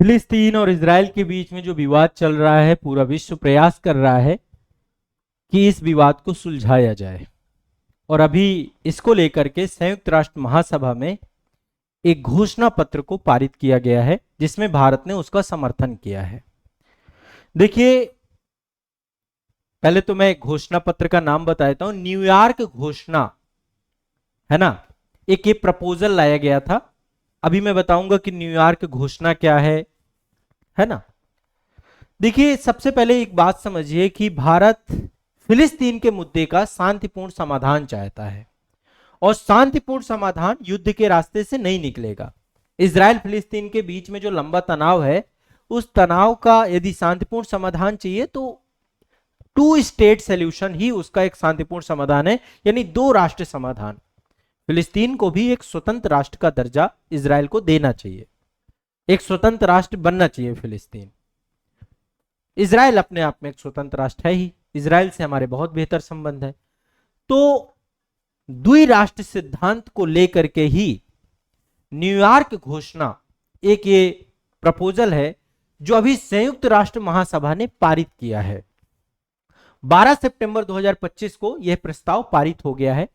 फिलिस्तीन और इजराइल के बीच में जो विवाद चल रहा है, पूरा विश्व प्रयास कर रहा है कि इस विवाद को सुलझाया जाए। और अभी इसको लेकर के संयुक्त राष्ट्र महासभा में एक घोषणा पत्र को पारित किया गया है, जिसमें भारत ने उसका समर्थन किया है। देखिए, पहले तो मैं घोषणा पत्र का नाम बता देता हूं। न्यूयॉर्क घोषणा है ना, एक ये प्रपोजल लाया गया था। अभी मैं बताऊंगा कि न्यूयॉर्क घोषणा क्या है ना। देखिए, सबसे पहले एक बात समझिए कि भारत फिलिस्तीन के मुद्दे का शांतिपूर्ण समाधान चाहता है, और शांतिपूर्ण समाधान युद्ध के रास्ते से नहीं निकलेगा। इजराइल फिलिस्तीन के बीच में जो लंबा तनाव है, उस तनाव का यदि शांतिपूर्ण समाधान चाहिए तो टू स्टेट सॉल्यूशन ही उसका एक शांतिपूर्ण समाधान है, यानी दो राष्ट्र समाधान। फिलिस्तीन को भी एक स्वतंत्र राष्ट्र का दर्जा इजराइल को देना चाहिए, एक स्वतंत्र राष्ट्र बनना चाहिए फिलिस्तीन। इजराइल अपने आप में एक स्वतंत्र राष्ट्र है ही, इजराइल से हमारे बहुत बेहतर संबंध है। तो द्विराष्ट्र सिद्धांत को लेकर के ही न्यूयॉर्क घोषणा एक ये प्रपोजल है जो अभी संयुक्त राष्ट्र महासभा ने पारित किया है। 12 सितंबर 2025 को यह प्रस्ताव पारित हो गया है।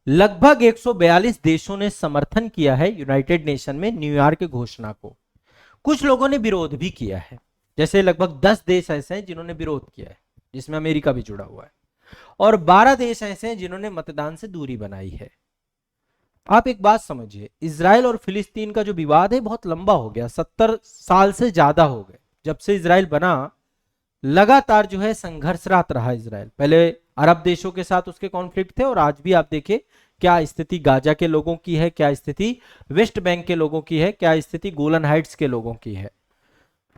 लगभग 142 देशों ने समर्थन किया है यूनाइटेड नेशन में न्यूयॉर्क घोषणा को। कुछ लोगों ने विरोध भी किया है, जैसे लगभग 10 देश ऐसे हैं जिन्होंने विरोध किया है, जिसमें अमेरिका भी जुड़ा हुआ है, और 12 देश ऐसे हैं जिन्होंने मतदान से दूरी बनाई है। आप एक बात समझिए, इजराइल और फिलिस्तीन का जो विवाद है बहुत लंबा हो गया, 70 साल से ज्यादा हो गए। जब से इजराइल बना, लगातार जो है संघर्षरत रहा इजराइल। पहले अरब देशों के साथ उसके कॉन्फ्लिक्ट थे, और आज भी आप देखिए क्या स्थिति गाजा के लोगों की है, क्या स्थिति वेस्ट बैंक के लोगों की है, क्या स्थिति गोलन हाइट्स के लोगों की है।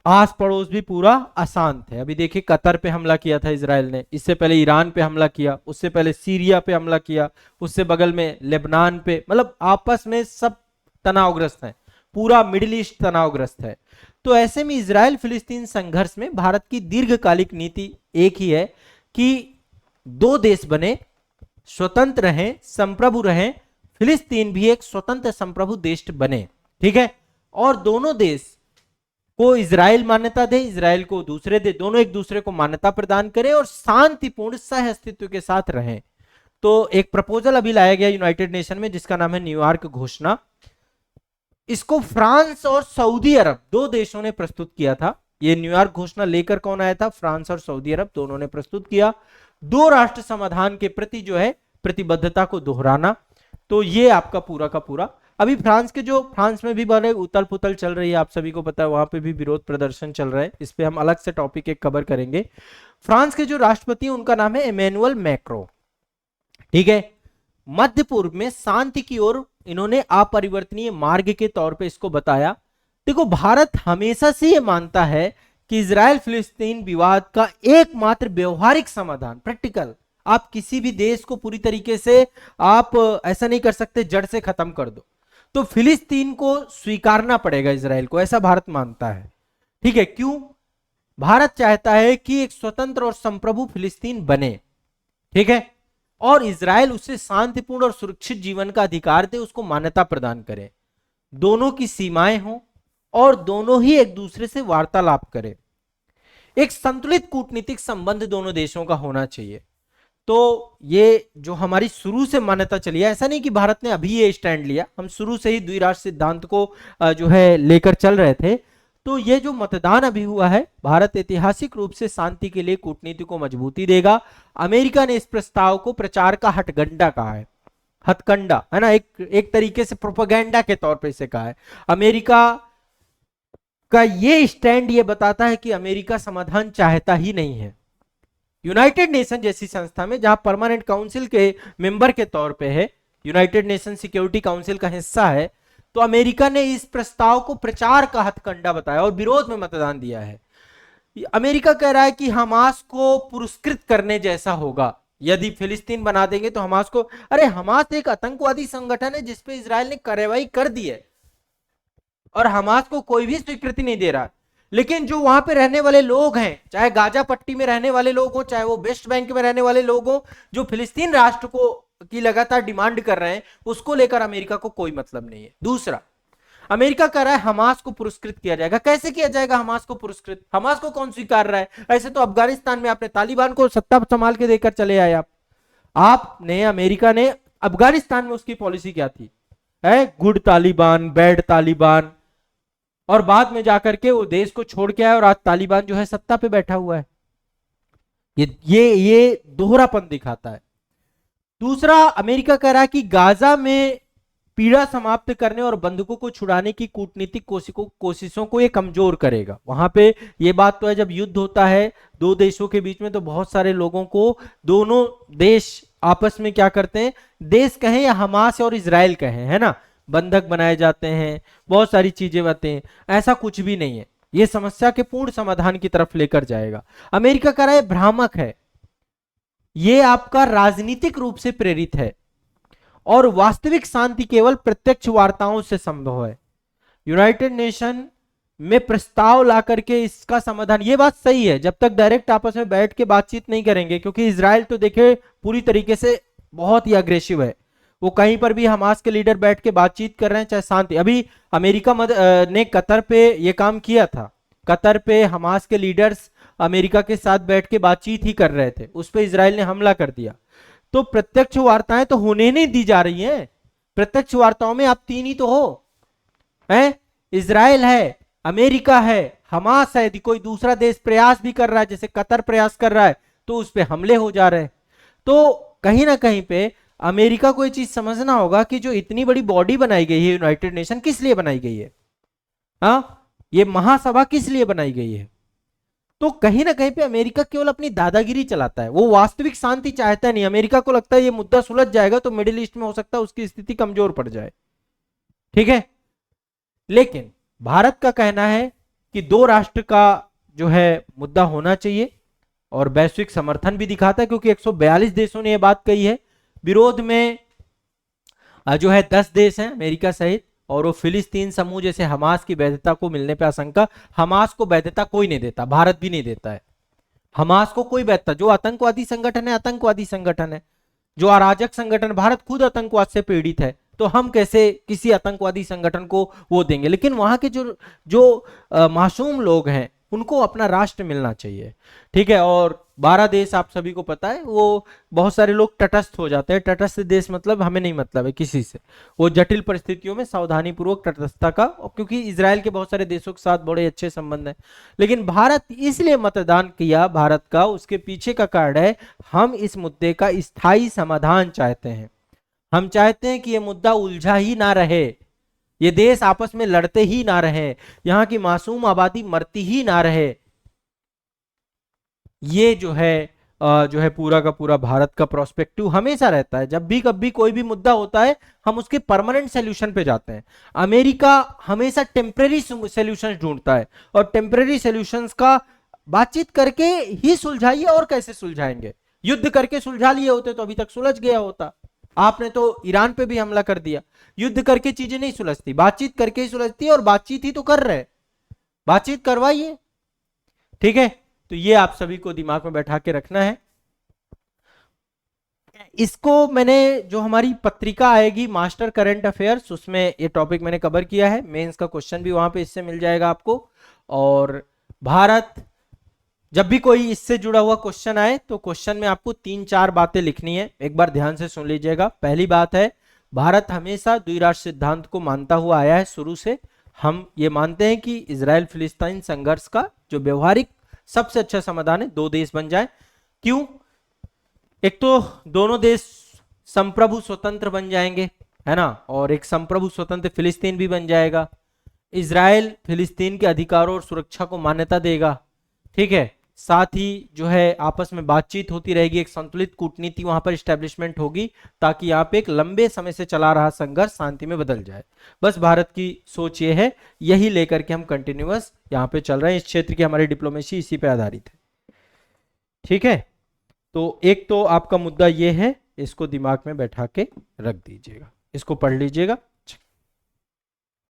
आस पड़ोस भी पूरा अशांत है। अभी देखिए, कतर पे हमला किया था इजराइल ने, इससे पहले ईरान पे हमला किया, उससे पहले सीरिया पे हमला किया, उससे बगल में लेबनान पे, मतलब आपस में सब तनावग्रस्त हैं, पूरा मिडिल ईस्ट तनावग्रस्त है। तो ऐसे में इजराइल फिलिस्तीन संघर्ष में भारत की दीर्घकालिक नीति एक ही है कि दो देश बने, स्वतंत्र रहें, संप्रभु रहें, फिलिस्तीन भी एक स्वतंत्र संप्रभु देश बने, ठीक है। और दोनों देश को इजराइल मान्यता दे, इजराइल को दूसरे दे, दोनों एक दूसरे को मान्यता प्रदान करें और शांतिपूर्ण सह अस्तित्व के साथ रहें। तो एक प्रपोजल अभी लाया गया यूनाइटेड नेशन में, जिसका नाम है न्यूयॉर्क घोषणा। इसको फ्रांस और सऊदी अरब दो देशों ने प्रस्तुत किया था। ये न्यूयॉर्क घोषणा लेकर कौन आया था? फ्रांस और सऊदी अरब दोनों ने प्रस्तुत किया। दो राष्ट्र समाधान के प्रति जो है प्रतिबद्धता को दोहराना। तो ये आपका पूरा का पूरा। अभी फ्रांस में भी बड़े उथल पुथल चल रही है, आप सभी को पता है, वहां पे भी विरोध प्रदर्शन चल रहा है। इस पे हम अलग से टॉपिक एक कवर करेंगे। फ्रांस के जो राष्ट्रपति हैं उनका नाम है इमैनुअल मैक्रो, ठीक है। मध्य पूर्व में शांति की ओर इन्होंने अपरिवर्तनीय मार्ग के तौर पे इसको बताया। देखो, भारत हमेशा से ये मानता है कि इजराइल फिलिस्तीन विवाद का एकमात्र व्यवहारिक समाधान, प्रैक्टिकल, आप किसी भी देश को पूरी तरीके से आप ऐसा नहीं कर सकते जड़ से खत्म कर दो, तो फिलिस्तीन को स्वीकारना पड़ेगा इजराइल को, ऐसा भारत मानता है, ठीक है। क्यों? भारत चाहता है कि एक स्वतंत्र और संप्रभु फिलिस्तीन बने, ठीक है, और इजराइल उससे शांतिपूर्ण और सुरक्षित जीवन का अधिकार दे, उसको मान्यता प्रदान करे, दोनों की सीमाएं हों और दोनों ही एक दूसरे से वार्तालाप करें। एक संतुलित कूटनीतिक संबंध दोनों देशों का होना चाहिए। तो ये जो हमारी शुरू से मान्यता चली है, ऐसा नहीं कि भारत ने अभी ये स्टैंड लिया, हम शुरू से ही द्विराष्ट्र सिद्धांत को जो है लेकर चल रहे थे। तो ये जो मतदान अभी हुआ है, भारत ऐतिहासिक रूप से शांति के लिए कूटनीति को मजबूती देगा। अमेरिका ने इस प्रस्ताव को प्रचार का हथकंडा कहा है, हथकंडा है ना, एक तरीके से प्रोपेगेंडा के तौर पर इसे कहा है। अमेरिका का ये स्टैंड ये बताता है कि अमेरिका समाधान चाहता ही नहीं है। यूनाइटेड नेशन जैसी संस्था में, जहां परमानेंट काउंसिल के मेंबर के तौर पे है, यूनाइटेड नेशन सिक्योरिटी काउंसिल का हिस्सा है, तो अमेरिका ने इस प्रस्ताव को प्रचार का हथकंडा बताया और विरोध में मतदान दिया है। अमेरिका कह रहा है कि हमास को पुरस्कृत करने जैसा होगा यदि फिलिस्तीन बना देंगे तो हमास को। अरे, हमास एक आतंकवादी संगठन है जिसपे इजराइल ने कार्रवाई कर दी है, और हमास को कोई भी स्वीकृति नहीं दे रहा। लेकिन जो वहां पे रहने वाले लोग हैं, चाहे गाजा पट्टी में रहने वाले लोग हो, चाहे वो वेस्ट बैंक में रहने वाले लोग हो, जो फिलिस्तीन राष्ट्र को की लगातार डिमांड कर रहे हैं, उसको लेकर अमेरिका को कोई मतलब नहीं है। दूसरा, अमेरिका कह रहा है हमास को पुरस्कृत किया जाएगा। कैसे किया जाएगा हमास को पुरस्कृत? हमास को कौन स्वीकार रहा है? ऐसे तो अफगानिस्तान में आपने तालिबान को सत्ता संभाल के देकर चले आए। आपने अमेरिका ने अफगानिस्तान में उसकी पॉलिसी क्या थी? है गुड तालिबान, बैड तालिबान, और बाद में जाकर के वो देश को छोड़ के आया और आज तालिबान जो है सत्ता पे बैठा हुआ है। ये दोहरापन दिखाता है। दूसरा, अमेरिका कह रहा है कि गाजा में पीड़ा समाप्त करने और बंधकों को छुड़ाने की कूटनीतिक कोशिशों को ये कमजोर करेगा। वहां पे ये बात तो है, जब युद्ध होता है दो देशों के बीच में तो बहुत सारे लोगों को, दोनों देश आपस में क्या करते हैं, देश कहें या हमास और इजराइल कहें, है ना, बंधक बनाए जाते हैं, बहुत सारी चीजें होती हैं। ऐसा कुछ भी नहीं है, ये समस्या के पूर्ण समाधान की तरफ लेकर जाएगा। अमेरिका कह रहा है भ्रामक है, ये आपका राजनीतिक रूप से प्रेरित है और वास्तविक शांति केवल प्रत्यक्ष वार्ताओं से संभव है। यूनाइटेड नेशन में प्रस्ताव ला करके इसका समाधान, ये बात सही है, जब तक डायरेक्ट आपस में बैठ के बातचीत नहीं करेंगे, क्योंकि इजराइल तो देखे पूरी तरीके से बहुत ही अग्रेसिव है, वो कहीं पर भी हमास के लीडर बैठ के बातचीत कर रहे हैं चाहे शांति। अभी अमेरिका ने कतर पे ये काम किया था, कतर पे हमास के लीडर्स अमेरिका के साथ बैठ के बातचीत ही कर रहे थे, उस पर इजराइल ने हमला कर दिया। तो प्रत्यक्ष वार्ताएं तो होने नहीं दी जा रही हैं। प्रत्यक्ष वार्ताओं में आप तीन ही तो हो, हैं? इजराइल है, अमेरिका है, हमास है। यदि कोई दूसरा देश प्रयास भी कर रहा है, जैसे कतर प्रयास कर रहा है, तो उस पर हमले हो जा रहे हैं। तो कहीं ना कहीं पे अमेरिका को ये चीज समझना होगा कि जो इतनी बड़ी बॉडी बनाई गई है यूनाइटेड नेशन, किस लिए बनाई गई है? हाँ, ये महासभा किस लिए बनाई गई है? तो कहीं ना कहीं पे अमेरिका केवल अपनी दादागिरी चलाता है, वो वास्तविक शांति चाहता नहीं। अमेरिका को लगता है ये मुद्दा सुलझ जाएगा तो मिडिल ईस्ट में हो सकता है उसकी स्थिति कमजोर पड़ जाए, ठीक है। लेकिन भारत का कहना है कि दो राष्ट्र का जो है मुद्दा होना चाहिए और वैश्विक समर्थन भी दिखाता है, क्योंकि 142 देशों ने यह बात कही है। विरोध में जो है 10 देश हैं अमेरिका सहित, और वो फिलिस्तीन समूह जैसे हमास की वैधता को मिलने पर आशंका। हमास को वैधता कोई नहीं देता, भारत भी नहीं देता है हमास को कोई वैधता। जो आतंकवादी संगठन है आतंकवादी संगठन है, जो अराजक संगठन, भारत खुद आतंकवाद से पीड़ित है, तो हम कैसे किसी आतंकवादी संगठन को वो देंगे? लेकिन वहां के जो जो मासूम लोग हैं उनको अपना राष्ट्र मिलना चाहिए, ठीक है। और 12 देश आप सभी को पता है, वो बहुत सारे लोग तटस्थ हो जाते हैं। तटस्थ देश मतलब हमें नहीं मतलब है किसी से, वो जटिल परिस्थितियों में सावधानी पूर्वक तटस्थता का, क्योंकि इजराइल के बहुत सारे देशों के साथ बड़े अच्छे संबंध हैं। लेकिन भारत इसलिए मतदान किया भारत का, उसके पीछे का कारण है हम इस मुद्दे का स्थायी समाधान चाहते हैं। हम चाहते हैं कि यह मुद्दा उलझा ही ना रहे, ये देश आपस में लड़ते ही ना रहे, यहां की मासूम आबादी मरती ही ना रहे। ये जो है पूरा का पूरा भारत का प्रोस्पेक्टिव हमेशा रहता है। जब भी कभी कोई भी मुद्दा होता है हम उसके परमानेंट सॉल्यूशन पे जाते हैं। अमेरिका हमेशा टेम्परेरी सॉल्यूशंस ढूंढता है, और टेम्परेरी सॉल्यूशंस का बातचीत करके ही सुलझाइए, और कैसे सुलझाएंगे? युद्ध करके सुलझा लिए होते तो अभी तक सुलझ गया होता। आपने तो ईरान पे भी हमला कर दिया। युद्ध करके चीजें नहीं सुलझती, बातचीत करके ही सुलझती है, और बातचीत ही तो कर रहे, बातचीत करवाइए, ठीक है। तो ये आप सभी को दिमाग में बैठा के रखना है। इसको मैंने, जो हमारी पत्रिका आएगी मास्टर करंट अफेयर्स, उसमें ये टॉपिक मैंने कवर किया है। मेंस का क्वेश्चन भी वहां पे इससे मिल जाएगा आपको। और भारत, जब भी कोई इससे जुड़ा हुआ क्वेश्चन आए तो क्वेश्चन में आपको 3-4 बातें लिखनी है। एक बार ध्यान से सुन लीजिएगा। पहली बात है, भारत हमेशा द्विराष्ट्र सिद्धांत को मानता हुआ आया है शुरू से। हम ये मानते हैं कि इजराइल फिलिस्तीन संघर्ष का जो व्यवहारिक सबसे अच्छा समाधान है, दो देश बन जाए। क्यों? एक तो दोनों देश संप्रभु स्वतंत्र बन जाएंगे, है ना, और एक संप्रभु स्वतंत्र फिलिस्तीन भी बन जाएगा। इजराइल फिलिस्तीन के अधिकारों और सुरक्षा को मान्यता देगा, ठीक है। साथ ही जो है आपस में बातचीत होती रहेगी, एक संतुलित कूटनीति वहां पर स्टैब्लिशमेंट होगी, ताकि यहाँ पे एक लंबे समय से चला रहा संघर्ष शांति में बदल जाए। बस भारत की सोच ये है, यही लेकर के हम कंटिन्यूअस यहाँ पे चल रहे हैं। इस क्षेत्र की हमारी डिप्लोमेसी इसी पे आधारित है, ठीक है। तो एक तो आपका मुद्दा ये है, इसको दिमाग में बैठा के रख दीजिएगा, इसको पढ़ लीजिएगा।